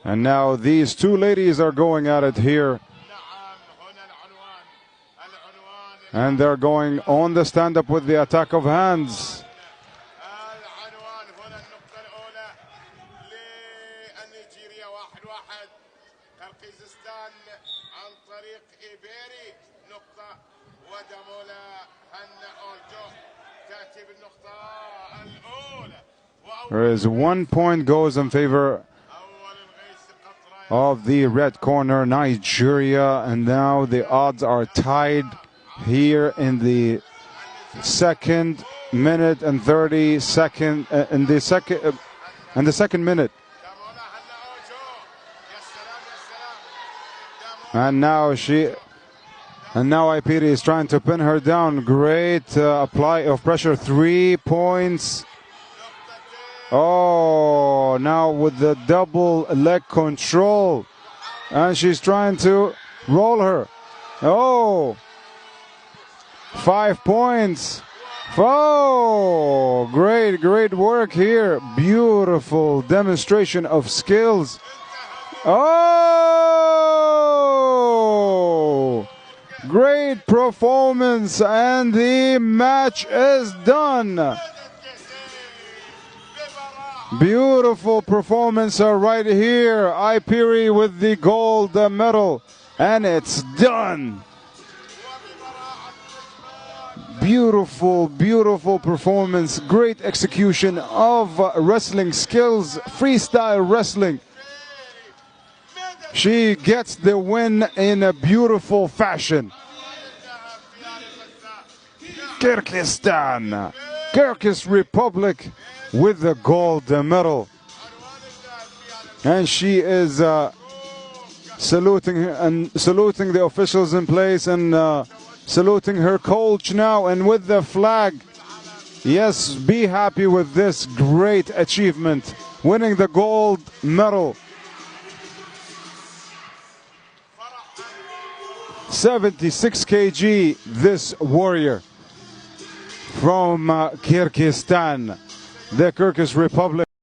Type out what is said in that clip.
And now these two ladies are going at it here. And they're going on the stand-up with the attack of hands. There is 1 point goes in favor of the red corner, Nigeria, and now the odds are tied here in the second minute and 30 second in the second minute. And now Айпери is trying to pin her down. Great apply of pressure, 3 points. Oh, now with the double leg control. And she's trying to roll her. Oh, 5 points. Oh, great work here. Beautiful demonstration of skills. Oh, great performance, and the match is done. Beautiful performance right here. Айпери with the gold medal, and it's done. Beautiful performance. Great execution of wrestling skills, freestyle wrestling. She gets the win in a beautiful fashion. Kyrgyz Republic with the gold medal. And she is saluting the officials in place and saluting her coach now, and with the flag. Yes, be happy with this great achievement, winning the gold medal. 76 kg, this warrior from Kyrgyzstan, the Kyrgyz Republic.